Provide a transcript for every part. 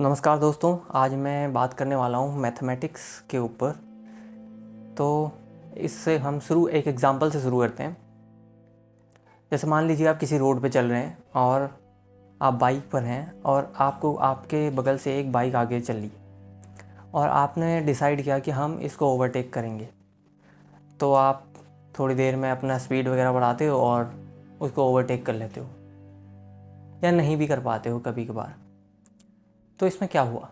नमस्कार दोस्तों, आज मैं बात करने वाला हूँ मैथमेटिक्स के ऊपर। तो इससे हम एक एग्ज़ाम्पल से शुरू करते हैं। जैसे मान लीजिए आप किसी रोड पे चल रहे हैं और आप बाइक पर हैं और आपको आपके बगल से एक बाइक आगे चल रही और आपने डिसाइड किया कि हम इसको ओवरटेक करेंगे। तो आप थोड़ी देर में अपना स्पीड वगैरह बढ़ाते हो और उसको ओवरटेक कर लेते हो, या नहीं भी कर पाते हो कभी कभार। तो इसमें क्या हुआ?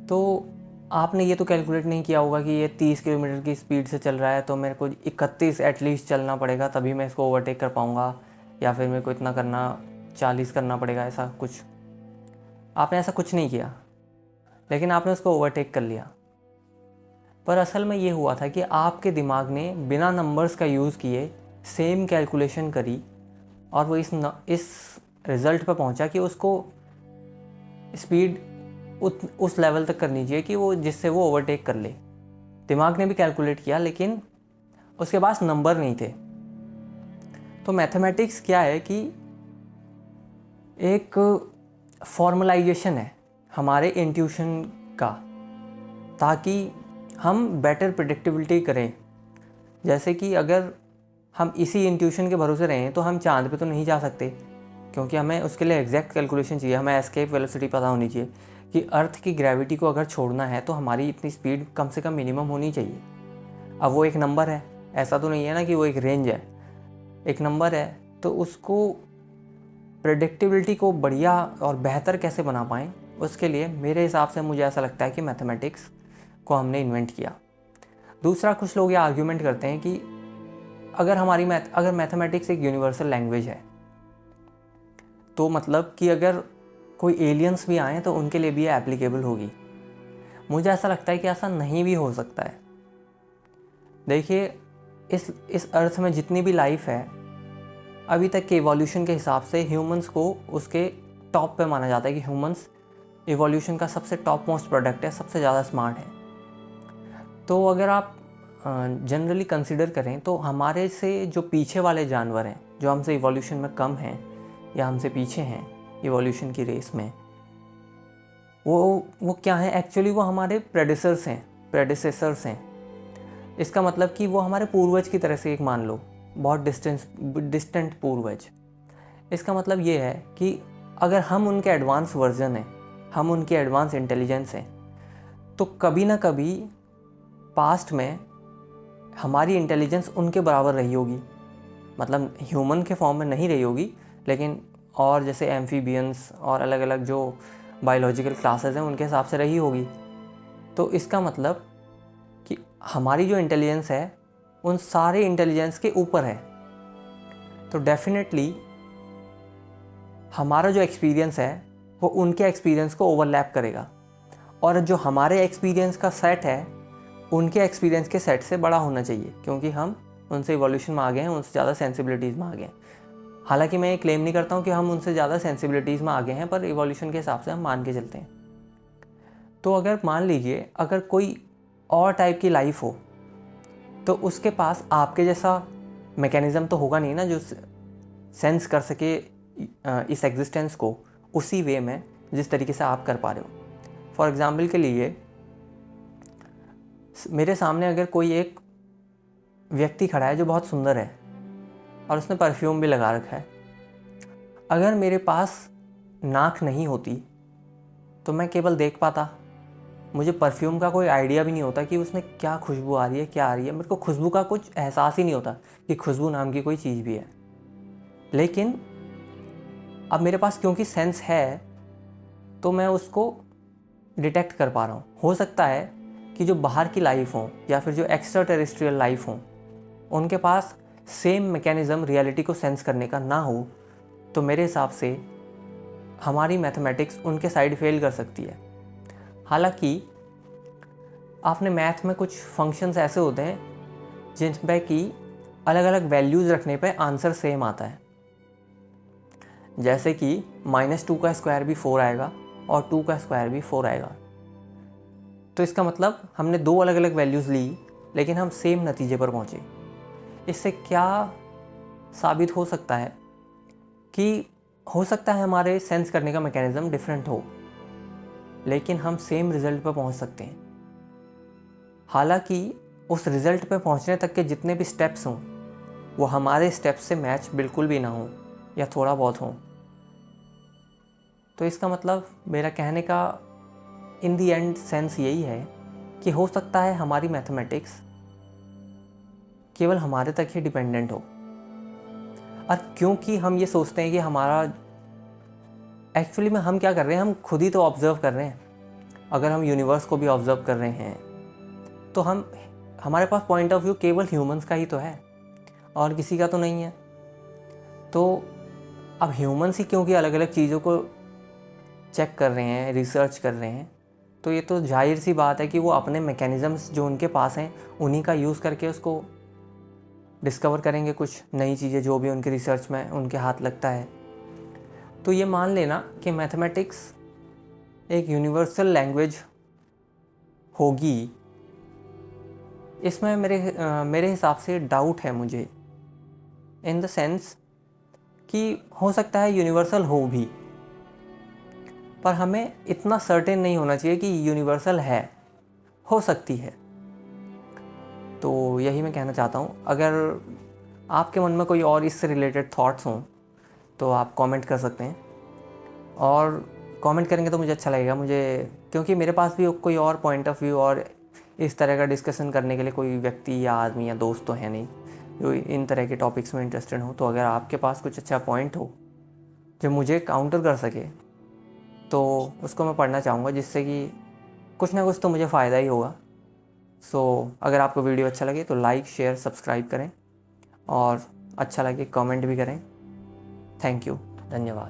तो आपने ये तो कैलकुलेट नहीं किया होगा कि ये 30 किलोमीटर की स्पीड से चल रहा है, तो मेरे को 31 एटलीस्ट चलना पड़ेगा तभी मैं इसको ओवरटेक कर पाऊँगा, या फिर मेरे को इतना करना 40 करना पड़ेगा। ऐसा कुछ आपने ऐसा कुछ नहीं किया, लेकिन आपने उसको ओवरटेक कर लिया। पर असल में ये हुआ था कि आपके दिमाग ने बिना नंबर्स का यूज़ किए सेम कैलकुलेशन करी और वो इस रिज़ल्ट पर पहुंचा कि उसको स्पीड उस लेवल तक करनी चाहिए कि वो जिससे वो ओवरटेक कर ले। दिमाग ने भी कैलकुलेट किया, लेकिन उसके पास नंबर नहीं थे। तो मैथमेटिक्स क्या है कि एक फॉर्मलाइजेशन है हमारे इंट्यूशन का, ताकि हम बेटर प्रिडिक्टिबिलिटी करें। जैसे कि अगर हम इसी इंट्यूशन के भरोसे रहें तो हम चांद पे तो नहीं जा सकते, क्योंकि हमें उसके लिए एग्जैक्ट कैलकुलेशन चाहिए। हमें एस्केप वेलोसिटी पता होनी चाहिए कि अर्थ की ग्रेविटी को अगर छोड़ना है तो हमारी इतनी स्पीड कम से कम मिनिमम होनी चाहिए। अब वो एक नंबर है, ऐसा तो नहीं है ना कि वो एक रेंज है, एक नंबर है। तो उसको प्रेडिक्टिबिलिटी को बढ़िया और बेहतर कैसे बना पाएँ, उसके लिए मेरे हिसाब से मुझे ऐसा लगता है कि मैथमेटिक्स को हमने इन्वेंट किया। दूसरा, कुछ लोग ये आर्ग्यूमेंट करते हैं कि अगर मैथमेटिक्स एक यूनिवर्सल लैंग्वेज है, तो मतलब कि अगर कोई एलियंस भी आए तो उनके लिए भी ये एप्लीकेबल होगी। मुझे ऐसा लगता है कि ऐसा नहीं भी हो सकता है। देखिए, इस अर्थ में जितनी भी लाइफ है, अभी तक के इवोल्यूशन के हिसाब से ह्यूमंस को उसके टॉप पे माना जाता है कि ह्यूमंस इवोल्यूशन का सबसे टॉप मोस्ट प्रोडक्ट है, सबसे ज़्यादा स्मार्ट है। तो अगर आप जनरली कंसिडर करें तो हमारे से जो पीछे वाले जानवर हैं, जो हमसे इवोल्यूशन में कम हैं या हमसे पीछे हैं इवोल्यूशन की रेस में, वो क्या है एक्चुअली? वो हमारे प्रेडिसेसर्स हैं। इसका मतलब कि वो हमारे पूर्वज की तरह से, एक मान लो बहुत डिस्टेंट पूर्वज। इसका मतलब ये है कि अगर हम उनके एडवांस वर्जन हैं, हम उनके एडवांस इंटेलिजेंस हैं, तो कभी ना कभी पास्ट में हमारी इंटेलिजेंस उनके बराबर रही होगी। मतलब ह्यूमन के फॉर्म में नहीं रही होगी, लेकिन और जैसे एम्फीबियंस और अलग अलग जो बायोलॉजिकल क्लासेस हैं उनके हिसाब से रही होगी। तो इसका मतलब कि हमारी जो इंटेलिजेंस है उन सारे इंटेलिजेंस के ऊपर है। तो डेफिनेटली हमारा जो एक्सपीरियंस है वो उनके एक्सपीरियंस को ओवरलैप करेगा, और जो हमारे एक्सपीरियंस का सेट है उनके एक्सपीरियंस के सेट से बड़ा होना चाहिए, क्योंकि हम उनसे इवोल्यूशन में आ गए हैं, उनसे ज़्यादा सेंसिबिलिटीज़ में आ गए हैं। हालांकि मैं ये क्लेम नहीं करता हूँ कि हम उनसे ज़्यादा सेंसिबिलिटीज़ में आ गए हैं, पर इवोल्यूशन के हिसाब से हम मान के चलते हैं। तो अगर मान लीजिए अगर कोई और टाइप की लाइफ हो, तो उसके पास आपके जैसा मैकेनिज़्म तो होगा नहीं ना, जो सेंस कर सके इस एग्जिस्टेंस को उसी वे में जिस तरीके से आप कर पा रहे हो। फॉर एग्ज़ाम्पल के लिए, मेरे सामने अगर कोई एक व्यक्ति खड़ा है जो बहुत सुंदर है और उसने परफ्यूम भी लगा रखा है, अगर मेरे पास नाक नहीं होती तो मैं केवल देख पाता, मुझे परफ्यूम का कोई आइडिया भी नहीं होता कि उसमें क्या खुशबू आ रही है, क्या आ रही है। मेरे को खुशबू का कुछ एहसास ही नहीं होता कि खुशबू नाम की कोई चीज़ भी है। लेकिन अब मेरे पास क्योंकि सेंस है, तो मैं उसको डिटेक्ट कर पा रहा हूँ। हो सकता है कि जो बाहर की लाइफ हो या फिर जो एक्स्ट्रा टेरेस्ट्रियल लाइफ हो, उनके पास सेम मैकेनिज़्म रियलिटी को सेंस करने का ना हो, तो मेरे हिसाब से हमारी मैथमेटिक्स उनके साइड फेल कर सकती है। हालांकि आपने मैथ में कुछ फंक्शंस ऐसे होते हैं जिनमें कि अलग अलग वैल्यूज़ रखने पे आंसर सेम आता है। जैसे कि -2 का स्क्वायर भी 4 आएगा और 2 का स्क्वायर भी 4 आएगा। तो इसका मतलब हमने दो अलग अलग वैल्यूज़ ली, लेकिन हम सेम नतीजे पर पहुँचे। इससे क्या साबित हो सकता है कि हो सकता है हमारे सेंस करने का मैकेनिज़्म डिफरेंट हो, लेकिन हम सेम रिज़ल्ट पर पहुंच सकते हैं। हालांकि उस रिज़ल्ट पे पहुंचने तक के जितने भी स्टेप्स हों वो हमारे स्टेप्स से मैच बिल्कुल भी ना हो या थोड़ा बहुत हो। तो इसका मतलब मेरा कहने का इन दी एंड सेंस यही है कि हो सकता है हमारी मैथमेटिक्स केवल हमारे तक ही डिपेंडेंट हो। और क्योंकि हम ये सोचते हैं कि हमारा एक्चुअली में हम क्या कर रहे हैं, हम खुद ही तो ऑब्ज़र्व कर रहे हैं। अगर हम यूनिवर्स को भी ऑब्ज़र्व कर रहे हैं तो हमारे पास पॉइंट ऑफ व्यू केवल ह्यूमंस का ही तो है और किसी का तो नहीं है। तो अब ह्यूमंस ही क्योंकि अलग अलग चीज़ों को चेक कर रहे हैं, रिसर्च कर रहे हैं, तो ये तो जाहिर सी बात है कि वो अपने मैकेनिज़म्स जो उनके पास हैं उन्हीं का यूज़ करके उसको डिस्कवर करेंगे, कुछ नई चीज़ें जो भी उनके रिसर्च में उनके हाथ लगता है। तो ये मान लेना कि मैथमेटिक्स एक यूनिवर्सल लैंग्वेज होगी, इसमें मेरे हिसाब से डाउट है मुझे, इन द सेंस कि हो सकता है यूनिवर्सल हो भी, पर हमें इतना सर्टेन नहीं होना चाहिए कि यूनिवर्सल है, हो सकती है। तो यही मैं कहना चाहता हूँ। अगर आपके मन में कोई और इससे रिलेटेड थॉट्स हों तो आप कमेंट कर सकते हैं, और कमेंट करेंगे तो मुझे अच्छा लगेगा, क्योंकि मेरे पास भी कोई और पॉइंट ऑफ व्यू और इस तरह का डिस्कशन करने के लिए कोई व्यक्ति या आदमी या दोस्त तो है नहीं जो इन तरह के टॉपिक्स में इंटरेस्टेड हो। तो अगर आपके पास कुछ अच्छा पॉइंट हो जो मुझे काउंटर कर सके तो उसको मैं पढ़ना चाहूँगा, जिससे कि कुछ ना कुछ तो मुझे फ़ायदा ही होगा। अगर आपको वीडियो अच्छा लगे तो लाइक, शेयर, सब्सक्राइब करें, और अच्छा लगे कमेंट भी करें। थैंक यू, धन्यवाद।